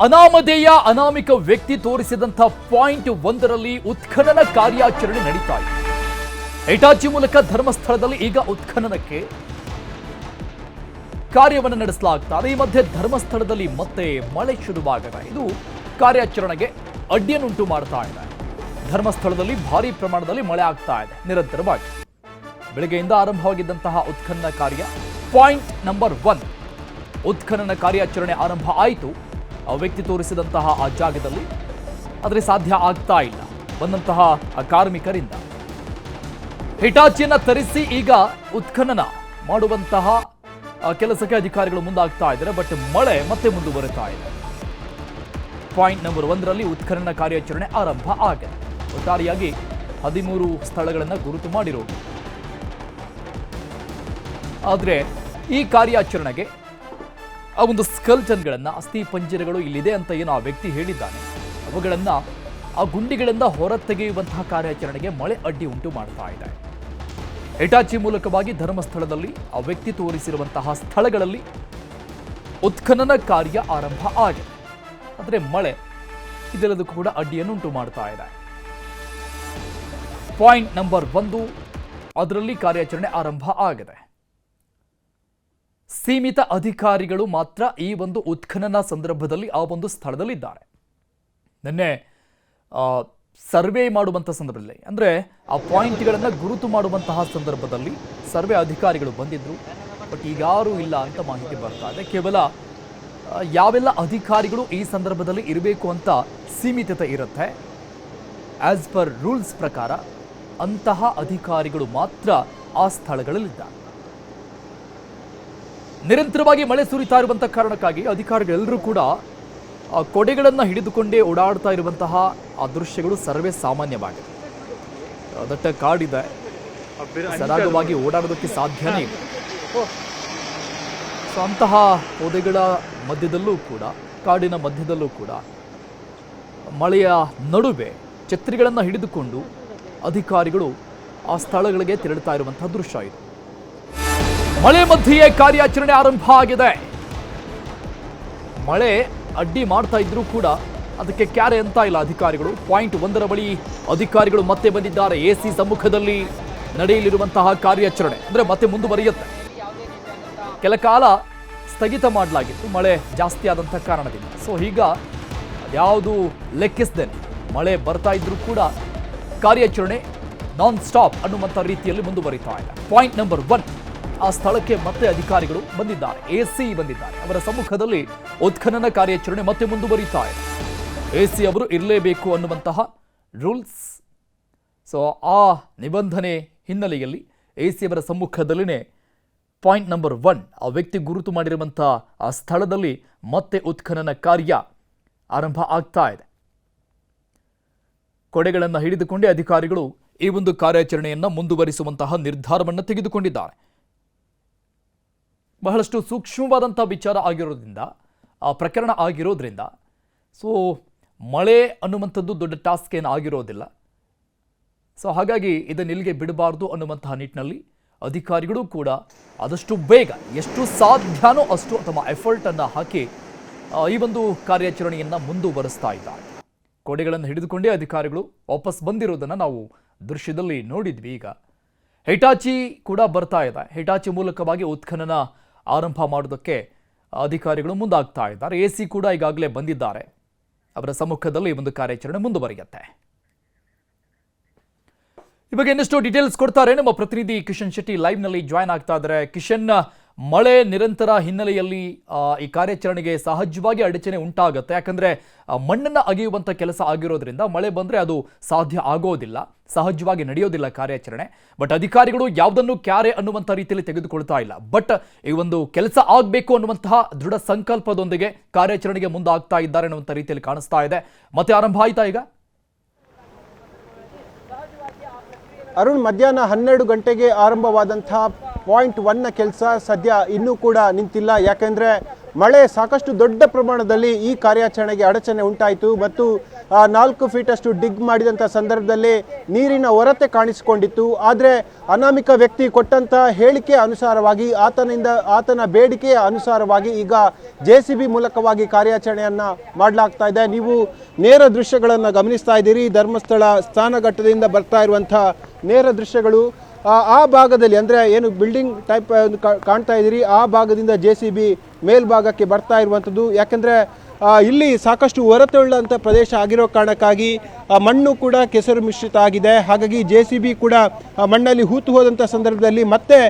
ಅನಾಮಧೇಯ ಅನಾಮಿಕ ವ್ಯಕ್ತಿ ತೋರಿಸಿದಂಥ ಪಾಯಿಂಟ್ ಒಂದರಲ್ಲಿ ಉತ್ಖನನ ಕಾರ್ಯಾಚರಣೆ ನಡೀತಾ ಇದೆ. ಹಿಟಾಚಿ ಮೂಲಕ ಧರ್ಮಸ್ಥಳದಲ್ಲಿ ಈಗ ಉತ್ಖನನಕ್ಕೆ ಕಾರ್ಯವನ್ನು ನಡೆಸಲಾಗ್ತಾರೆ. ಈ ಮಧ್ಯೆ ಧರ್ಮಸ್ಥಳದಲ್ಲಿ ಮತ್ತೆ ಮಳೆ ಶುರುವಾಗಿದೆ. ಇದು ಕಾರ್ಯಾಚರಣೆಗೆ ಅಡ್ಡಿಯನ್ನುಂಟು ಮಾಡ್ತಾ ಇದೆ. ಧರ್ಮಸ್ಥಳದಲ್ಲಿ ಭಾರೀ ಪ್ರಮಾಣದಲ್ಲಿ ಮಳೆ ಆಗ್ತಾ ಇದೆ ನಿರಂತರವಾಗಿ. ಬೆಳಗ್ಗೆಯಿಂದ ಆರಂಭವಾಗಿದ್ದಂತಹ ಉತ್ಖನನ ಕಾರ್ಯ ಪಾಯಿಂಟ್ ನಂಬರ್ 1 ಉತ್ಖನನ ಕಾರ್ಯಾಚರಣೆ ಆರಂಭ ಆಯಿತು. ಆ ವ್ಯಕ್ತಿ ತೋರಿಸಿದಂತಹ ಆ ಜಾಗದಲ್ಲಿ ಆದರೆ ಸಾಧ್ಯ ಆಗ್ತಾ ಇಲ್ಲ. ಬಂದಂತಹ ಕಾರ್ಮಿಕರಿಂದ ಹಿಟಾಚಿಯನ್ನ ತರಿಸಿ ಈಗ ಉತ್ಖನನ ಮಾಡುವಂತಹ ಕೆಲಸಕ್ಕೆ ಅಧಿಕಾರಿಗಳು ಮುಂದಾಗ್ತಾ ಇದ್ದಾರೆ. ಬಟ್ ಮಳೆ ಮತ್ತೆ ಮುಂದುವರಿತಾ ಇದೆ. ಪಾಯಿಂಟ್ ನಂಬರ್ 1ರಲ್ಲಿ ಉತ್ಖನನ ಕಾರ್ಯಾಚರಣೆ ಆರಂಭ ಆಗಿದೆ. ಒಟ್ಟಾರೆಯಾಗಿ 13 ಸ್ಥಳಗಳನ್ನು ಗುರುತು ಮಾಡಿರೋದು. ಆದರೆ ಈ ಕಾರ್ಯಾಚರಣೆಗೆ ಆ ಒಂದು ಸ್ಕಲ್ಟನ್ಗಳನ್ನು, ಅಸ್ಥಿ ಪಂಜರಗಳು ಇಲ್ಲಿದೆ ಅಂತ ಏನು ಆ ವ್ಯಕ್ತಿ ಹೇಳಿದ್ದಾನೆ, ಅವುಗಳನ್ನು ಆ ಗುಂಡಿಗಳಿಂದ ಹೊರತೆಗೆಯುವಂತಹ ಕಾರ್ಯಾಚರಣೆಗೆ ಮಳೆ ಅಡ್ಡಿ ಉಂಟು ಮಾಡ್ತಾ ಇದೆ. ಹಿಟಾಚಿ ಮೂಲಕವಾಗಿ ಧರ್ಮಸ್ಥಳದಲ್ಲಿ ಆ ವ್ಯಕ್ತಿ ತೋರಿಸಿರುವಂತಹ ಸ್ಥಳಗಳಲ್ಲಿ ಉತ್ಖನನ ಕಾರ್ಯ ಆರಂಭ ಆಗಿದೆ. ಆದರೆ ಮಳೆ ಇದೆಲ್ಲದಕ್ಕೂ ಕೂಡ ಅಡ್ಡಿಯನ್ನುಂಟು ಮಾಡ್ತಾ ಇದೆ. ಪಾಯಿಂಟ್ ನಂಬರ್ 1 ಅದರಲ್ಲಿ ಕಾರ್ಯಾಚರಣೆ ಆರಂಭ ಆಗಿದೆ. ಸೀಮಿತ ಅಧಿಕಾರಿಗಳು ಮಾತ್ರ ಈ ಒಂದು ಉತ್ಖನನ ಸಂದರ್ಭದಲ್ಲಿ ಆ ಒಂದು ಸ್ಥಳದಲ್ಲಿದ್ದಾರೆ. ನಿನ್ನೆ ಸರ್ವೆ ಮಾಡುವಂಥ ಸಂದರ್ಭದಲ್ಲಿ, ಅಂದರೆ ಆ ಪಾಯಿಂಟ್ಗಳನ್ನು ಗುರುತು ಮಾಡುವಂತಹ ಸಂದರ್ಭದಲ್ಲಿ ಸರ್ವೆ ಅಧಿಕಾರಿಗಳು ಬಂದಿದ್ರು. ಬಟ್ ಈಗ ಯಾರೂ ಇಲ್ಲ ಅಂತ ಮಾಹಿತಿ ಬರ್ತಾ ಇದೆ. ಕೇವಲ ಯಾವೆಲ್ಲ ಅಧಿಕಾರಿಗಳು ಈ ಸಂದರ್ಭದಲ್ಲಿ ಇರಬೇಕು ಅಂತ ಸೀಮಿತತೆ ಇರುತ್ತೆ. ಆಸ್ ಪರ್ ರೂಲ್ಸ್ ಪ್ರಕಾರ ಅಂತಹ ಅಧಿಕಾರಿಗಳು ಮಾತ್ರ ಆ ಸ್ಥಳಗಳಲ್ಲಿದ್ದಾರೆ. ನಿರಂತರವಾಗಿ ಮಳೆ ಸುರಿತಾ ಇರುವಂತಹ ಕಾರಣಕ್ಕಾಗಿ ಅಧಿಕಾರಿಗಳೆಲ್ಲರೂ ಕೂಡ ಕೊಡೆಗಳನ್ನು ಹಿಡಿದುಕೊಂಡೇ ಓಡಾಡ್ತಾ ಇರುವಂತಹ ಆ ದೃಶ್ಯಗಳು ಸರ್ವೇ ಸಾಮಾನ್ಯವಾಗಿದೆ. ದಟ್ಟ ಕಾಡಿದೆ, ಸರಾಗವಾಗಿ ಓಡಾಡೋದಕ್ಕೆ ಸಾಧ್ಯನೇ ಇಲ್ಲ. ಸೊ ಅಂತಹ ಪೊದೆಗಳ ಮಧ್ಯದಲ್ಲೂ ಕೂಡ, ಕಾಡಿನ ಮಧ್ಯದಲ್ಲೂ ಕೂಡ ಮಳೆಯ ನಡುವೆ ಛತ್ರಿಗಳನ್ನು ಹಿಡಿದುಕೊಂಡು ಅಧಿಕಾರಿಗಳು ಆ ಸ್ಥಳಗಳಿಗೆ ತೆರಳುತ್ತಾ ಇರುವಂತಹ ದೃಶ್ಯ ಇದು. ಮಳೆ ಮಧ್ಯೆಯೇ ಕಾರ್ಯಾಚರಣೆ ಆರಂಭ ಆಗಿದೆ. ಮಳೆ ಅಡ್ಡಿ ಮಾಡ್ತಾ ಇದ್ರೂ ಕೂಡ ಅದಕ್ಕೆ ಕ್ಯಾರೆ ಅಂತ ಇಲ್ಲ ಅಧಿಕಾರಿಗಳು. ಪಾಯಿಂಟ್ 1ರ ಬಳಿ ಅಧಿಕಾರಿಗಳು ಮತ್ತೆ ಬಂದಿದ್ದಾರೆ. ಎಸಿ ಸಮ್ಮುಖದಲ್ಲಿ ನಡೆಯಲಿರುವಂತಹ ಕಾರ್ಯಾಚರಣೆ ಅಂದರೆ ಮತ್ತೆ ಮುಂದುವರಿಯುತ್ತೆ. ಕೆಲ ಕಾಲ ಸ್ಥಗಿತ ಮಾಡಲಾಗಿತ್ತು ಮಳೆ ಜಾಸ್ತಿ ಆದಂತಹ ಕಾರಣದಿಂದ. ಸೊ ಈಗ ಯಾವುದು ಲೆಕ್ಕಿಸದೇನೆ ಮಳೆ ಬರ್ತಾ ಇದ್ರೂ ಕೂಡ ಕಾರ್ಯಾಚರಣೆ ನಾನ್ ಸ್ಟಾಪ್ ಅನ್ನುವಂಥ ರೀತಿಯಲ್ಲಿ ಮುಂದುವರಿತಾ ಇದೆ. ಪಾಯಿಂಟ್ ನಂಬರ್ 1 ಆ ಸ್ಥಳಕ್ಕೆ ಮತ್ತೆ ಅಧಿಕಾರಿಗಳು ಬಂದಿದ್ದಾರೆ. ಎಸಿ ಬಂದಿದ್ದಾರೆ. ಅವರ ಸಮ್ಮುಖದಲ್ಲಿ ಉತ್ಖನನ ಕಾರ್ಯಾಚರಣೆ ಮತ್ತೆ ಮುಂದುವರಿತಾ ಇದೆ. ಎಸಿ ಅವರು ಇರಲೇಬೇಕು ಅನ್ನುವಂತಹ ರೂಲ್ಸ್. ಸೊ ಆ ನಿಬಂಧನೆ ಹಿನ್ನೆಲೆಯಲ್ಲಿ ಎಸಿ ಅವರ ಸಮ್ಮುಖದಲ್ಲಿನೇ ಪಾಯಿಂಟ್ ನಂಬರ್ 1 ಆ ವ್ಯಕ್ತಿ ಗುರುತು ಮಾಡಿರುವಂತಹ ಆ ಸ್ಥಳದಲ್ಲಿ ಮತ್ತೆ ಉತ್ಖನನ ಕಾರ್ಯ ಆರಂಭ ಆಗ್ತಾ ಇದೆ. ಕೊಡೆಗಳನ್ನು ಹಿಡಿದುಕೊಂಡೇ ಅಧಿಕಾರಿಗಳು ಈ ಒಂದು ಕಾರ್ಯಾಚರಣೆಯನ್ನು ಮುಂದುವರಿಸುವಂತಹ ನಿರ್ಧಾರವನ್ನು ತೆಗೆದುಕೊಂಡಿದ್ದಾರೆ. ಬಹಳಷ್ಟು ಸೂಕ್ಷ್ಮವಾದಂಥ ವಿಚಾರ ಆಗಿರೋದ್ರಿಂದ, ಆ ಪ್ರಕರಣ ಆಗಿರೋದ್ರಿಂದ, ಸೊ ಮಳೆ ಅನ್ನುವಂಥದ್ದು ದೊಡ್ಡ ಟಾಸ್ಕ್ ಏನು ಆಗಿರೋದಿಲ್ಲ. ಸೊ ಹಾಗಾಗಿ ಇದನ್ನು ಇಲ್ಲಿಗೆ ಬಿಡಬಾರ್ದು ಅನ್ನುವಂತಹ ನಿಟ್ಟಿನಲ್ಲಿ ಅಧಿಕಾರಿಗಳು ಕೂಡ ಆದಷ್ಟು ಬೇಗ ಎಷ್ಟು ಸಾಧ್ಯನೋ ಅಷ್ಟು ತಮ್ಮ ಎಫರ್ಟನ್ನು ಹಾಕಿ ಈ ಒಂದು ಕಾರ್ಯಾಚರಣೆಯನ್ನು ಮುಂದುವರಿಸ್ತಾ ಇದ್ದಾರೆ. ಕೊಡೆಗಳನ್ನು ಹಿಡಿದುಕೊಂಡೇ ಅಧಿಕಾರಿಗಳು ವಾಪಸ್ ಬಂದಿರೋದನ್ನು ನಾವು ದೃಶ್ಯದಲ್ಲಿ ನೋಡಿದ್ವಿ. ಈಗ ಹಿಟಾಚಿ ಕೂಡ ಬರ್ತಾ ಇದೆ. ಹಿಟಾಚಿ ಮೂಲಕವಾಗಿ ಉತ್ಖನನ ಆರಂಭ ಮಾಡೋದಕ್ಕೆ ಅಧಿಕಾರಿಗಳು ಮುಂದಾಗ್ತಾ ಇದ್ದಾರೆ. ಎಸಿ ಕೂಡ ಈಗಾಗಲೇ ಬಂದಿದ್ದಾರೆ. ಅವರ ಸಮ್ಮುಖದಲ್ಲಿ ಒಂದು ಕಾರ್ಯಾಚರಣೆ ಮುಂದುವರಿಯುತ್ತೆ. ಈ ಬಗ್ಗೆ ಇನ್ನಷ್ಟು ಡೀಟೇಲ್ಸ್ ಕೊಡ್ತಾರೆ ನಮ್ಮ ಪ್ರತಿನಿಧಿ ಕಿಶನ್ ಶೆಟ್ಟಿ ಲೈವ್ನಲ್ಲಿ ಜಾಯ್ನ್ ಆಗ್ತಾ ಇದ್ದಾರೆ. ಕಿಶನ್, ಮಳೆ ನಿರಂತರ ಹಿನ್ನೆಲೆಯಲ್ಲಿ ಈ ಕಾರ್ಯಾಚರಣೆಗೆ ಸಹಜವಾಗಿ ಅಡಚಣೆ ಉಂಟಾಗುತ್ತೆ. ಯಾಕಂದ್ರೆ ಮಣ್ಣನ್ನು ಅಗೆಯುವಂಥ ಕೆಲಸ ಆಗಿರೋದ್ರಿಂದ ಮಳೆ ಬಂದರೆ ಅದು ಸಾಧ್ಯ ಆಗೋದಿಲ್ಲ, ಸಹಜವಾಗಿ ನಡೆಯೋದಿಲ್ಲ ಕಾರ್ಯಾಚರಣೆ. ಬಟ್ ಅಧಿಕಾರಿಗಳು ಯಾವುದನ್ನು ಕ್ಯಾರೆ ಅನ್ನುವಂಥ ರೀತಿಯಲ್ಲಿ ತೆಗೆದುಕೊಳ್ತಾ ಇಲ್ಲ. ಬಟ್ ಈ ಒಂದು ಕೆಲಸ ಆಗಬೇಕು ಅನ್ನುವಂತಹ ದೃಢ ಸಂಕಲ್ಪದೊಂದಿಗೆ ಕಾರ್ಯಾಚರಣೆಗೆ ಮುಂದಾಗ್ತಾ ಇದ್ದಾರೆ ಅನ್ನುವಂಥ ರೀತಿಯಲ್ಲಿ ಕಾಣಿಸ್ತಾ ಇದೆ. ಮತ್ತೆ ಆರಂಭ ಆಯ್ತಾ ಈಗ? ಅರುಣ್, ಮಧ್ಯಾಹ್ನ 12 ಗಂಟೆಗೆ ಆರಂಭವಾದಂಥ ಪಾಯಿಂಟ್ 1ನ ಕೆಲಸ ಸದ್ಯ ಇನ್ನೂ ಕೂಡ ನಿಂತಿಲ್ಲ. ಯಾಕೆಂದರೆ ಮಳೆ ಸಾಕಷ್ಟು ದೊಡ್ಡ ಪ್ರಮಾಣದಲ್ಲಿ ಈ ಕಾರ್ಯಾಚರಣೆಗೆ ಅಡಚಣೆ ಉಂಟಾಯಿತು ಮತ್ತು 4 ಫೀಟಷ್ಟು ಡಿಗ್ ಮಾಡಿದಂಥ ಸಂದರ್ಭದಲ್ಲಿ ನೀರಿನ ಹೊರತೆ ಕಾಣಿಸಿಕೊಂಡಿತ್ತು. ಆದರೆ ಅನಾಮಿಕ ವ್ಯಕ್ತಿ ಕೊಟ್ಟಂಥ ಹೇಳಿಕೆ ಅನುಸಾರವಾಗಿ ಆತನ ಬೇಡಿಕೆಯ ಅನುಸಾರವಾಗಿ ಈಗ JCB ಮೂಲಕವಾಗಿ ಕಾರ್ಯಾಚರಣೆಯನ್ನು ಮಾಡಲಾಗ್ತಾ ಇದೆ. ನೀವು ನೇರ ದೃಶ್ಯಗಳನ್ನು ಗಮನಿಸ್ತಾ ಇದ್ದೀರಿ. ಧರ್ಮಸ್ಥಳ ಸ್ನಾನಘಟ್ಟದಿಂದ ಬರ್ತಾ ಇರುವಂಥ ನೇರ ದೃಶ್ಯಗಳು. ಆ ಭಾಗದಲ್ಲಿ ಅಂದರೆ ಏನು ಬಿಲ್ಡಿಂಗ್ ಟೈಪ್ ಕಾಣ್ತಾ ಇದ್ದೀರಿ, ಆ ಭಾಗದಿಂದ JCB ಮೇಲ್ಭಾಗಕ್ಕೆ ಬರ್ತಾ ಇರುವಂಥದ್ದು. ಯಾಕೆಂದರೆ ಇಲ್ಲಿ ಸಾಕಷ್ಟು ಹೊರತುಳ್ಳಂಥ ಪ್ರದೇಶ ಆಗಿರೋ ಕಾರಣಕ್ಕಾಗಿ ಮಣ್ಣು ಕೂಡ ಕೆಸರು ಮಿಶ್ರಿತ ಆಗಿದೆ. ಹಾಗಾಗಿ JCB ಕೂಡ ಮಣ್ಣಲ್ಲಿ ಹೂತು ಹೋದಂಥ ಸಂದರ್ಭದಲ್ಲಿ ಮತ್ತೆ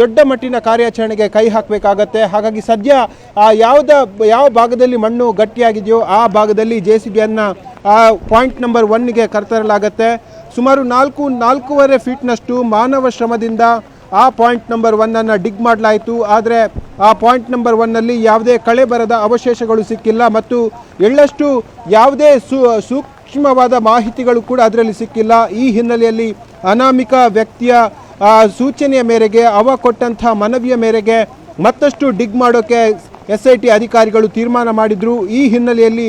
ದೊಡ್ಡ ಮಟ್ಟಿನ ಕಾರ್ಯಾಚರಣೆಗೆ ಕೈ ಹಾಕಬೇಕಾಗತ್ತೆ. ಹಾಗಾಗಿ ಸದ್ಯ ಯಾವ ಭಾಗದಲ್ಲಿ ಮಣ್ಣು ಗಟ್ಟಿಯಾಗಿದೆಯೋ ಆ ಭಾಗದಲ್ಲಿ JCBಯನ್ನು ಪಾಯಿಂಟ್ ನಂಬರ್ 1ಗೆ ಕರೆತರಲಾಗತ್ತೆ. ಸುಮಾರು 4.5 ಫೀಟ್ನಷ್ಟು ಮಾನವ ಶ್ರಮದಿಂದ ಆ ಪಾಯಿಂಟ್ ನಂಬರ್ 1ಅನ್ನು ಡಿಗ್ ಮಾಡಲಾಯಿತು. ಆದರೆ ಆ ಪಾಯಿಂಟ್ ನಂಬರ್ 1ನಲ್ಲಿ ಯಾವುದೇ ಕಳೆ ಬರದ ಅವಶೇಷಗಳು ಸಿಕ್ಕಿಲ್ಲ ಮತ್ತು ಎಳ್ಳಷ್ಟು ಯಾವುದೇ ಸೂಕ್ಷ್ಮವಾದ ಮಾಹಿತಿಗಳು ಕೂಡ ಅದರಲ್ಲಿ ಸಿಕ್ಕಿಲ್ಲ. ಈ ಹಿನ್ನೆಲೆಯಲ್ಲಿ ಅನಾಮಿಕ ವ್ಯಕ್ತಿಯ ಸೂಚನೆಯ ಮೇರೆಗೆ, ಅವ ಕೊಟ್ಟಂಥ ಮನವಿಯ ಮೇರೆಗೆ ಮತ್ತಷ್ಟು ಡಿಗ್ ಮಾಡೋಕ್ಕೆ SIT ಅಧಿಕಾರಿಗಳು ತೀರ್ಮಾನ ಮಾಡಿದರು. ಈ ಹಿನ್ನೆಲೆಯಲ್ಲಿ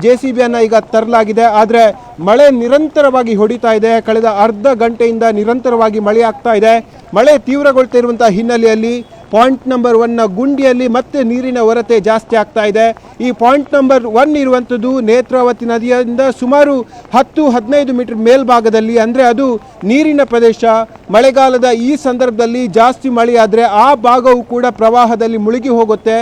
JCBಯನ್ನು ಈಗ ತರಲಾಗಿದೆ. ಆದರೆ ಮಳೆ ನಿರಂತರವಾಗಿ ಹೊಡಿತಾ ಇದೆ. ಕಳೆದ ಅರ್ಧ ಗಂಟೆಯಿಂದ ನಿರಂತರವಾಗಿ ಮಳೆ ಆಗ್ತಾ ಇದೆ. ಮಳೆ ತೀವ್ರಗೊಳ್ತಾ ಇರುವಂಥ ಹಿನ್ನೆಲೆಯಲ್ಲಿ ಪಾಯಿಂಟ್ ನಂಬರ್ 1ನ ಗುಂಡಿಯಲ್ಲಿ ಮತ್ತೆ ನೀರಿನ ಹೊರತೆ ಜಾಸ್ತಿ ಆಗ್ತಾ ಇದೆ. ಈ ಪಾಯಿಂಟ್ ನಂಬರ್ 1 ಇರುವಂಥದ್ದು ನೇತ್ರಾವತಿ ನದಿಯಿಂದ ಸುಮಾರು 10-15 ಮೀಟರ್ ಮೇಲ್ಭಾಗದಲ್ಲಿ, ಅಂದರೆ ಅದು ನೀರಿನ ಪ್ರದೇಶ. ಮಳೆಗಾಲದ ಈ ಸಂದರ್ಭದಲ್ಲಿ ಜಾಸ್ತಿ ಮಳೆಯಾದರೆ ಆ ಭಾಗವು ಕೂಡ ಪ್ರವಾಹದಲ್ಲಿ ಮುಳುಗಿ ಹೋಗುತ್ತೆ.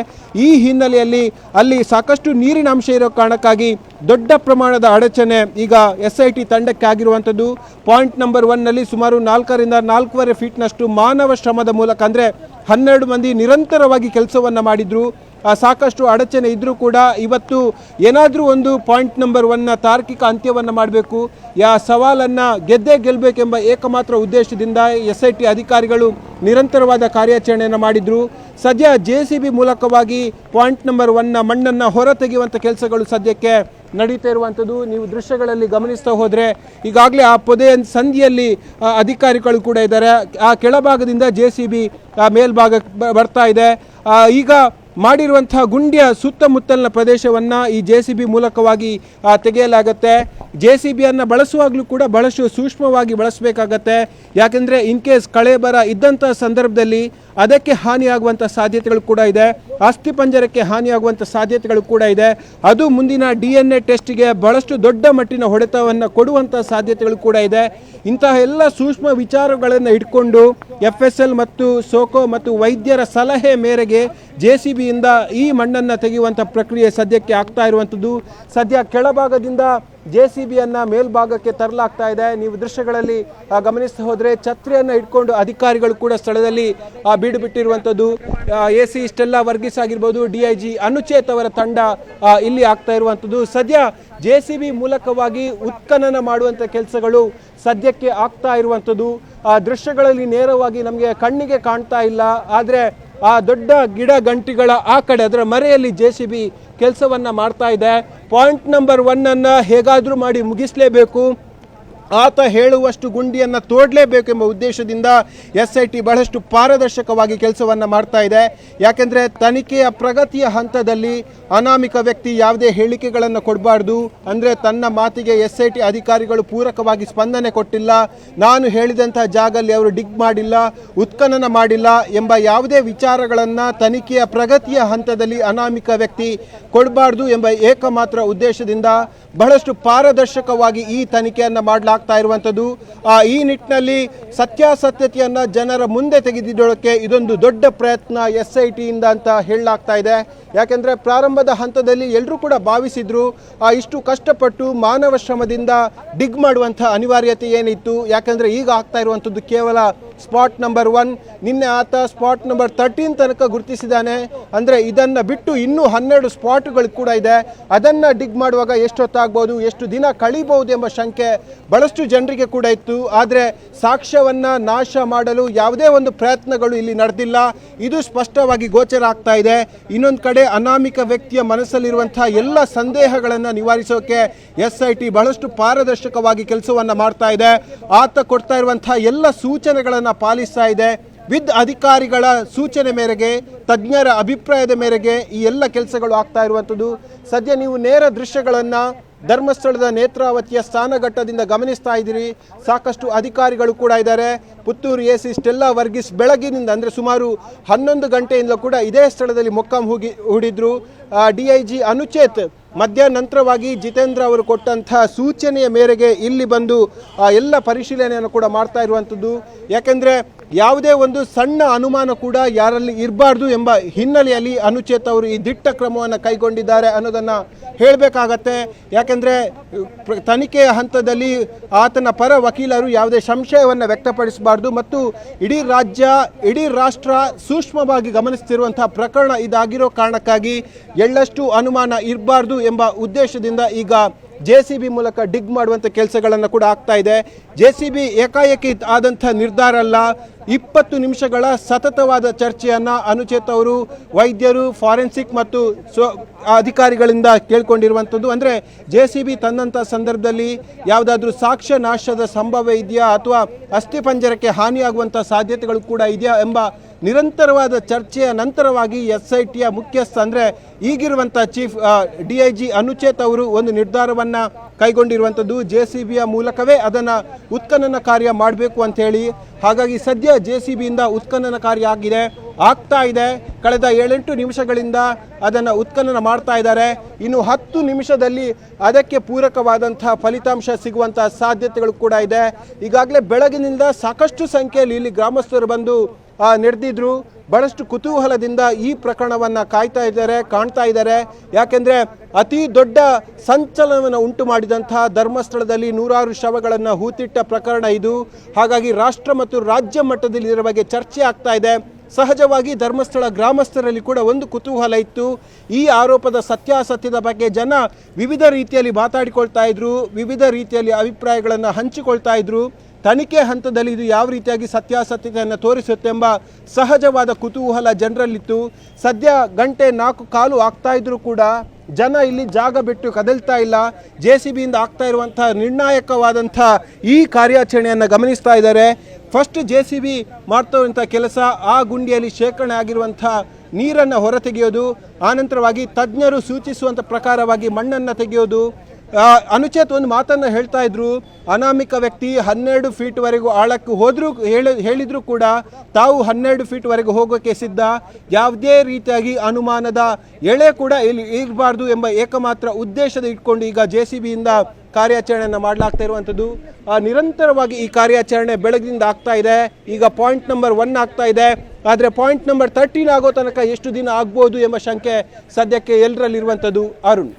ಈ ಹಿನ್ನೆಲೆಯಲ್ಲಿ ಅಲ್ಲಿ ಸಾಕಷ್ಟು ನೀರಿನ ಅಂಶ ಇರೋ ಕಾರಣಕ್ಕಾಗಿ ದೊಡ್ಡ ಪ್ರಮಾಣದ ಅಡಚಣೆ ಈಗ SIT ತಂಡಕ್ಕೆ ಆಗಿರುವಂಥದ್ದು. ಪಾಯಿಂಟ್ ನಂಬರ್ 1ನಲ್ಲಿ ಸುಮಾರು 4ರಿಂದ 4.5 ಫೀಟ್ನಷ್ಟು ಮಾನವ ಶ್ರಮದ ಮೂಲಕ, ಅಂದರೆ 12 ಮಂದಿ ನಿರಂತರವಾಗಿ ಕೆಲಸವನ್ನು ಮಾಡಿದ್ರು. ಸಾಕಷ್ಟು ಅಡಚಣೆ ಇದ್ದರೂ ಕೂಡ ಇವತ್ತು ಏನಾದರೂ ಒಂದು ಪಾಯಿಂಟ್ ನಂಬರ್ 1ನ ತಾರ್ಕಿಕ ಅಂತ್ಯವನ್ನು ಮಾಡಬೇಕು, ಸವಾಲನ್ನು ಗೆಲ್ಲಬೇಕೆಂಬ ಏಕಮಾತ್ರ ಉದ್ದೇಶದಿಂದ SIT ಅಧಿಕಾರಿಗಳು ನಿರಂತರವಾದ ಕಾರ್ಯಾಚರಣೆಯನ್ನು ಮಾಡಿದರು. ಸದ್ಯ JCB ಮೂಲಕವಾಗಿ ಪಾಯಿಂಟ್ ನಂಬರ್ 1ನ ಮಣ್ಣನ್ನು ಹೊರತೆಗೆಯುವಂಥ ಕೆಲಸಗಳು ಸದ್ಯಕ್ಕೆ ನಡೀತಾ ಇರುವಂಥದ್ದು. ನೀವು ದೃಶ್ಯಗಳಲ್ಲಿ ಗಮನಿಸ್ತಾ ಹೋದರೆ ಈಗಾಗಲೇ ಆ ಪೊದೆಯ ಸಂಧಿಯಲ್ಲಿ ಅಧಿಕಾರಿಗಳು ಕೂಡ ಇದ್ದಾರೆ. ಆ ಕೆಳಭಾಗದಿಂದ JCB ಮೇಲ್ಭಾಗಕ್ಕೆ ಬರ್ತಾ ಇದೆ. ಈಗ ಮಾಡಿರುವಂಥ ಗುಂಡಿಯ ಸುತ್ತಮುತ್ತಲಿನ ಪ್ರದೇಶವನ್ನು ಈ JCB ಮೂಲಕವಾಗಿ ತೆಗೆಯಲಾಗತ್ತೆ. JCBಯನ್ನು ಬಳಸುವಾಗಲೂ ಕೂಡ ಬಹಳಷ್ಟು ಸೂಕ್ಷ್ಮವಾಗಿ ಬಳಸಬೇಕಾಗತ್ತೆ. ಯಾಕೆಂದರೆ ಇನ್ ಕೇಸ್ ಕಳೆ ಬರ ಇದ್ದಂಥ ಸಂದರ್ಭದಲ್ಲಿ ಅದಕ್ಕೆ ಹಾನಿಯಾಗುವಂಥ ಸಾಧ್ಯತೆಗಳು ಕೂಡ ಇದೆ. ಅಸ್ಥಿಪಂಜರಕ್ಕೆ ಹಾನಿಯಾಗುವಂಥ ಸಾಧ್ಯತೆಗಳು ಕೂಡ ಇದೆ. ಅದು ಮುಂದಿನ DNA ಟೆಸ್ಟ್ಗೆ ಬಹಳಷ್ಟು ದೊಡ್ಡ ಮಟ್ಟಿನ ಹೊಡೆತವನ್ನು ಕೊಡುವಂಥ ಸಾಧ್ಯತೆಗಳು ಕೂಡ ಇದೆ. ಇಂತಹ ಎಲ್ಲ ಸೂಕ್ಷ್ಮ ವಿಚಾರಗಳನ್ನು ಇಟ್ಕೊಂಡು FSL ಮತ್ತು ಸೋಕೋ ಮತ್ತು ವೈದ್ಯರ ಸಲಹೆ ಮೇರೆಗೆ JCBಯಿಂದ ಈ ಮಣ್ಣನ್ನು ತೆಗೆಯುವಂಥ ಪ್ರಕ್ರಿಯೆ ಸದ್ಯಕ್ಕೆ ಆಗ್ತಾ ಇರುವಂಥದ್ದು. ಸದ್ಯ ಕೆಳಭಾಗದಿಂದ JCBಯನ್ನು ಮೇಲ್ಭಾಗಕ್ಕೆ ತರಲಾಗ್ತಾ ಇದೆ. ನೀವು ದೃಶ್ಯಗಳಲ್ಲಿ ಗಮನಿಸ್ತಾ ಹೋದರೆ ಛತ್ರಿಯನ್ನು ಇಟ್ಕೊಂಡು ಅಧಿಕಾರಿಗಳು ಕೂಡ ಸ್ಥಳದಲ್ಲಿ ಬೀಡು ಬಿಟ್ಟಿರುವಂಥದ್ದು. AC ಸ್ಟೆಲ್ಲಾ ವರ್ಗೀಸ್ ಆಗಿರ್ಬೋದು, DIG ಅನುಚೇತ್ ಅವರ ತಂಡ ಇಲ್ಲಿ ಆಗ್ತಾ ಇರುವಂಥದ್ದು. ಸದ್ಯ JCB ಮೂಲಕವಾಗಿ ಉತ್ಖನನ ಮಾಡುವಂಥ ಕೆಲಸಗಳು ಸದ್ಯಕ್ಕೆ ಆಗ್ತಾ ಇರುವಂಥದ್ದು. ದೃಶ್ಯಗಳಲ್ಲಿ ನೇರವಾಗಿ ನಮಗೆ ಕಣ್ಣಿಗೆ ಕಾಣ್ತಾ ಇಲ್ಲ. ಆದರೆ ಆ ದೊಡ್ಡ ಗಿಡ ಗಂಟಿಗಳ ಆ ಕಡೆ ಅದರ ಮರೆಯಲ್ಲಿ JCB ಕೆಲಸವನ್ನು ಮಾಡ್ತಾ ಇದೆ. ಪಾಯಿಂಟ್ ನಂಬರ್ 1ಅನ್ನು ಹೇಗಾದರೂ ಮಾಡಿ ಮುಗಿಸಲೇಬೇಕು, ಆತ ಹೇಳುವಷ್ಟು ಗುಂಡಿಯನ್ನು ತೋಡಲೇಬೇಕೆಂಬ ಉದ್ದೇಶದಿಂದ SIT ಬಹಳಷ್ಟು ಪಾರದರ್ಶಕವಾಗಿ ಕೆಲಸವನ್ನು ಮಾಡ್ತಾ ಇದೆ. ಯಾಕೆಂದರೆ ತನಿಖೆಯ ಪ್ರಗತಿಯ ಹಂತದಲ್ಲಿ ಅನಾಮಿಕ ವ್ಯಕ್ತಿ ಯಾವುದೇ ಹೇಳಿಕೆಗಳನ್ನು ಕೊಡಬಾರ್ದು. ಅಂದರೆ ತನ್ನ ಮಾತಿಗೆ SIT ಅಧಿಕಾರಿಗಳು ಪೂರಕವಾಗಿ ಸ್ಪಂದನೆ ಕೊಟ್ಟಿಲ್ಲ, ನಾನು ಹೇಳಿದಂಥ ಜಾಗದಲ್ಲಿ ಅವರು ಡಿಗ್ ಮಾಡಿಲ್ಲ, ಉತ್ಖನನ ಮಾಡಿಲ್ಲ ಎಂಬ ಯಾವುದೇ ವಿಚಾರಗಳನ್ನು ತನಿಖೆಯ ಪ್ರಗತಿಯ ಹಂತದಲ್ಲಿ ಅನಾಮಿಕ ವ್ಯಕ್ತಿ ಕೊಡಬಾರ್ದು ಎಂಬ ಏಕಮಾತ್ರ ಉದ್ದೇಶದಿಂದ ಬಹಳಷ್ಟು ಪಾರದರ್ಶಕವಾಗಿ ಈ ತನಿಖೆಯನ್ನು ಮಾಡಲಾಗ್ತಾ ಇರುವಂಥದ್ದು. ಈ ನಿಟ್ಟಿನಲ್ಲಿ ಸತ್ಯಾಸತ್ಯತೆಯನ್ನು ಜನರ ಮುಂದೆ ತೆಗೆದಿಡೋಕ್ಕೆ ಇದೊಂದು ದೊಡ್ಡ ಪ್ರಯತ್ನ SITಯಿಂದ ಅಂತ ಹೇಳಲಾಗ್ತಾ ಇದೆ. ಯಾಕೆಂದರೆ ಪ್ರಾರಂಭದ ಹಂತದಲ್ಲಿ ಎಲ್ಲರೂ ಕೂಡ ಭಾವಿಸಿದ್ರು ಇಷ್ಟು ಕಷ್ಟಪಟ್ಟು ಮಾನವ ಶ್ರಮದಿಂದ ಡಿಗ್ ಮಾಡುವಂಥ ಅನಿವಾರ್ಯತೆ ಏನಿತ್ತು. ಯಾಕೆಂದರೆ ಈಗ ಆಗ್ತಾ ಇರುವಂಥದ್ದು ಕೇವಲ ಸ್ಪಾಟ್ ನಂಬರ್ 1. ನಿನ್ನೆ ಆತ ಸ್ಪಾಟ್ ನಂಬರ್ 13 ತನಕ ಗುರುತಿಸಿದ್ದಾನೆ. ಅಂದರೆ ಇದನ್ನು ಬಿಟ್ಟು ಇನ್ನೂ 12 ಸ್ಪಾಟ್ಗಳು ಕೂಡ ಇದೆ. ಅದನ್ನು ಡಿಗ್ ಮಾಡುವಾಗ ಎಷ್ಟೊತ್ತಾಗ್ಬೋದು, ಎಷ್ಟು ದಿನ ಕಳೀಬಹುದು ಎಂಬ ಶಂಕೆ ಬಹಳಷ್ಟು ಜನರಿಗೆ ಕೂಡ ಇತ್ತು. ಆದರೆ ಸಾಕ್ಷ್ಯವನ್ನು ನಾಶ ಮಾಡಲು ಯಾವುದೇ ಒಂದು ಪ್ರಯತ್ನಗಳು ಇಲ್ಲಿ ನಡೆದಿಲ್ಲ. ಇದು ಸ್ಪಷ್ಟವಾಗಿ ಗೋಚರ ಆಗ್ತಾ ಇದೆ. ಇನ್ನೊಂದು ಕಡೆ ಅನಾಮಿಕ ವ್ಯಕ್ತಿಯ ಮನಸ್ಸಲ್ಲಿರುವಂಥ ಎಲ್ಲ ಸಂದೇಹಗಳನ್ನು ನಿವಾರಿಸೋಕೆ SIT ಬಹಳಷ್ಟು ಪಾರದರ್ಶಕವಾಗಿ ಕೆಲಸವನ್ನು ಮಾಡ್ತಾ ಇದೆ. ಆತ ಕೊಡ್ತಾ ಇರುವಂಥ ಎಲ್ಲ ಸೂಚನೆಗಳನ್ನು ಪಾಲಿಸ್ತಾ ಇದೆ. ವಿದ್ ಅಧಿಕಾರಿಗಳ ಸೂಚನೆ ಮೇರೆಗೆ, ತಜ್ಞರ ಅಭಿಪ್ರಾಯದ ಮೇರೆಗೆ ಈ ಎಲ್ಲ ಕೆಲಸಗಳು ಆಗ್ತಾ ಇರುವಂಥದ್ದು. ಸದ್ಯ ನೀವು ನೇರ ದೃಶ್ಯಗಳನ್ನು ಧರ್ಮಸ್ಥಳದ ನೇತ್ರಾವತಿಯ ಸ್ಥಾನಘಟ್ಟದಿಂದ ಗಮನಿಸ್ತಾ ಇದ್ದೀರಿ. ಸಾಕಷ್ಟು ಅಧಿಕಾರಿಗಳು ಕೂಡ ಇದ್ದಾರೆ. Puttur A C Stella Varghese ಬೆಳಗಿನಿಂದ ಅಂದರೆ ಸುಮಾರು 11 ಗಂಟೆಯಿಂದ ಕೂಡ ಇದೇ ಸ್ಥಳದಲ್ಲಿ ಮೊಕ್ಕಾಂ ಹೂಡಿದ್ರು. DIG ಅನುಚೇತ್ ಮಧ್ಯಾಹ್ನಂತರವಾಗಿ ಜಿತೇಂದ್ರ ಅವರು ಕೊಟ್ಟಂಥ ಸೂಚನೆಯ ಮೇರೆಗೆ ಇಲ್ಲಿ ಬಂದು ಎಲ್ಲ ಪರಿಶೀಲನೆಯನ್ನು ಕೂಡ ಮಾಡ್ತಾ ಇರುವಂಥದ್ದು. ಯಾಕೆಂದರೆ ಯಾವುದೇ ಒಂದು ಸಣ್ಣ ಅನುಮಾನ ಕೂಡ ಯಾರಲ್ಲಿ ಇರಬಾರ್ದು ಎಂಬ ಹಿನ್ನೆಲೆಯಲ್ಲಿ ಅನುಚೇತ್ ಅವರು ಈ ದಿಟ್ಟ ಕ್ರಮವನ್ನು ಕೈಗೊಂಡಿದ್ದಾರೆ ಅನ್ನೋದನ್ನು ಹೇಳಬೇಕಾಗತ್ತೆ. ಯಾಕೆಂದರೆ ತನಿಖೆಯ ಹಂತದಲ್ಲಿ ಆತನ ಪರ ವಕೀಲರು ಯಾವುದೇ ಸಂಶಯವನ್ನು ವ್ಯಕ್ತಪಡಿಸಬಾರ್ದು ಮತ್ತು ಇಡೀ ರಾಜ್ಯ, ಇಡೀ ರಾಷ್ಟ್ರ ಸೂಕ್ಷ್ಮವಾಗಿ ಗಮನಿಸ್ತಿರುವಂಥ ಪ್ರಕರಣ ಇದಾಗಿರೋ ಕಾರಣಕ್ಕಾಗಿ ಎಳ್ಳಷ್ಟು ಅನುಮಾನ ಇರಬಾರ್ದು ಎಂಬ ಉದ್ದೇಶದಿಂದ ಈಗ JCB ಮೂಲಕ ಡಿಗ್ ಮಾಡುವಂಥ ಕೆಲಸಗಳನ್ನು ಕೂಡ ಆಗ್ತಾ ಇದೆ. JCB ಏಕಾಏಕಿ ಆದಂಥ ನಿರ್ಧಾರ ಅಲ್ಲ. 20 ನಿಮಿಷಗಳ ಸತತವಾದ ಚರ್ಚೆಯನ್ನು ಅನುಚೇತ್ ಅವರು ವೈದ್ಯರು, ಫಾರೆನ್ಸಿಕ್ ಮತ್ತು ಅಧಿಕಾರಿಗಳಿಂದ ಕೇಳ್ಕೊಂಡಿರುವಂಥದ್ದು. ಅಂದರೆ JCB ತಂದಂಥ ಸಂದರ್ಭದಲ್ಲಿ ಯಾವುದಾದ್ರೂ ಸಾಕ್ಷ್ಯ ನಾಶದ ಸಂಭವ ಇದೆಯಾ ಅಥವಾ ಅಸ್ಥಿಪಂಜರಕ್ಕೆ ಹಾನಿಯಾಗುವಂಥ ಸಾಧ್ಯತೆಗಳು ಕೂಡ ಇದೆಯಾ ಎಂಬ ನಿರಂತರವಾದ ಚರ್ಚೆಯ ನಂತರವಾಗಿ SITಯ ಮುಖ್ಯಸ್ಥ ಅಂದರೆ ಈಗಿರುವಂಥ ಚೀಫ್ DIG ಅನುಚೇತ್ ಅವರು ಒಂದು ನಿರ್ಧಾರವನ್ನು ಕೈಗೊಂಡಿರುವಂಥದ್ದು. JCBಯ ಮೂಲಕವೇ ಅದನ್ನು ಉತ್ಖನನ ಕಾರ್ಯ ಮಾಡಬೇಕು ಅಂತ ಹೇಳಿ. ಹಾಗಾಗಿ ಸದ್ಯ JCBಯಿಂದ ಉತ್ಖನನ ಕಾರ್ಯ ಆಗ್ತಾ ಇದೆ. ಕಳೆದ 7-8 ನಿಮಿಷಗಳಿಂದ ಅದನ್ನು ಉತ್ಖನನ ಮಾಡ್ತಾ ಇದ್ದಾರೆ. ಇನ್ನು 10 ನಿಮಿಷದಲ್ಲಿ ಅದಕ್ಕೆ ಪೂರಕವಾದಂಥ ಫಲಿತಾಂಶ ಸಿಗುವಂಥ ಸಾಧ್ಯತೆಗಳು ಕೂಡ ಇದೆ. ಈಗಾಗಲೇ ಬೆಳಗಿನಿಂದ ಸಾಕಷ್ಟು ಸಂಖ್ಯೆಯಲ್ಲಿ ಇಲ್ಲಿ ಗ್ರಾಮಸ್ಥರು ಬಂದು ನಡೆದಿದ್ರು. ಬಹಳಷ್ಟು ಕುತೂಹಲದಿಂದ ಈ ಪ್ರಕರಣವನ್ನು ಕಾಣ್ತಾ ಇದ್ದಾರೆ. ಯಾಕೆಂದರೆ ಅತಿ ದೊಡ್ಡ ಸಂಚಲನವನ್ನು ಉಂಟು ಮಾಡಿದಂತಹ ಧರ್ಮಸ್ಥಳದಲ್ಲಿ ನೂರಾರು ಶವಗಳನ್ನು ಹೂತಿಟ್ಟ ಪ್ರಕರಣ ಇದು. ಹಾಗಾಗಿ ರಾಷ್ಟ್ರ ಮತ್ತು ರಾಜ್ಯ ಮಟ್ಟದಲ್ಲಿ ಇದರ ಬಗ್ಗೆ ಚರ್ಚೆ ಆಗ್ತಾ ಇದೆ. ಸಹಜವಾಗಿ ಧರ್ಮಸ್ಥಳ ಗ್ರಾಮಸ್ಥರಲ್ಲಿ ಕೂಡ ಒಂದು ಕುತೂಹಲ ಇತ್ತು. ಈ ಆರೋಪದ ಸತ್ಯಾಸತ್ಯದ ಬಗ್ಗೆ ಜನ ವಿವಿಧ ರೀತಿಯಲ್ಲಿ ಮಾತಾಡಿಕೊಳ್ತಾ ಇದ್ರು, ವಿವಿಧ ರೀತಿಯಲ್ಲಿ ಅಭಿಪ್ರಾಯಗಳನ್ನು ಹಂಚಿಕೊಳ್ತಾ ಇದ್ರು. ತನಿಖೆ ಹಂತದಲ್ಲಿ ಇದು ಯಾವ ರೀತಿಯಾಗಿ ಸತ್ಯಾಸತ್ಯತೆಯನ್ನು ತೋರಿಸುತ್ತೆಂಬ ಸಹಜವಾದ ಕುತೂಹಲ ಜನರಲ್ಲಿತ್ತು. ಸದ್ಯ 4:15 ಆಗ್ತಾ ಇದ್ರೂ ಕೂಡ ಜನ ಇಲ್ಲಿ ಜಾಗ ಬಿಟ್ಟು ಕದಲ್ತಾ ಇಲ್ಲ. JCBಯಿಂದ ಆಗ್ತಾ ಇರುವಂಥ ನಿರ್ಣಾಯಕವಾದಂಥ ಈ ಕಾರ್ಯಾಚರಣೆಯನ್ನು ಗಮನಿಸ್ತಾ ಇದ್ದಾರೆ. ಫಸ್ಟ್ JCB ಮಾಡ್ತಾ ಕೆಲಸ ಆ ಗುಂಡಿಯಲ್ಲಿ ಶೇಖರಣೆ ಆಗಿರುವಂಥ ನೀರನ್ನು ಹೊರತೆಗೆಯೋದು, ಆನಂತರವಾಗಿ ತಜ್ಞರು ಸೂಚಿಸುವಂಥ ಪ್ರಕಾರವಾಗಿ ಮಣ್ಣನ್ನು ತೆಗೆಯೋದು. ಅನುಚೇತ್ ಒಂದು ಮಾತನ್ನು ಹೇಳ್ತಾ ಇದ್ರು, ಅನಾಮಿಕ ವ್ಯಕ್ತಿ 12 ಫೀಟ್ವರೆಗೂ ಆಳಕ್ಕೆ ಹೇಳಿದ್ರು ಕೂಡ ತಾವು 12 ಫೀಟ್ವರೆಗೂ ಹೋಗೋಕ್ಕೆ ಸಿದ್ಧ, ಯಾವುದೇ ರೀತಿಯಾಗಿ ಅನುಮಾನದ ಎಳೆ ಕೂಡ ಇಲ್ಲಿ ಇರಬಾರ್ದು ಎಂಬ ಏಕಮಾತ್ರ ಉದ್ದೇಶದ ಇಟ್ಕೊಂಡು ಈಗ JCBಯಿಂದ ಕಾರ್ಯಾಚರಣೆಯನ್ನು ಮಾಡಲಾಗ್ತಾ ಇರುವಂಥದ್ದು. ನಿರಂತರವಾಗಿ ಈ ಕಾರ್ಯಾಚರಣೆ ಬೆಳಗಿನಿಂದ ಆಗ್ತಾ ಇದೆ. ಈಗ ಪಾಯಿಂಟ್ ನಂಬರ್ 1 ಆಗ್ತಾ ಇದೆ. ಆದರೆ ಪಾಯಿಂಟ್ ನಂಬರ್ 13 ಆಗೋ ತನಕ ಎಷ್ಟು ದಿನ ಆಗ್ಬೋದು ಎಂಬ ಶಂಕೆ ಸದ್ಯಕ್ಕೆ ಎಲ್ಲರಲ್ಲಿರುವಂಥದ್ದು. ಅರುಣ್.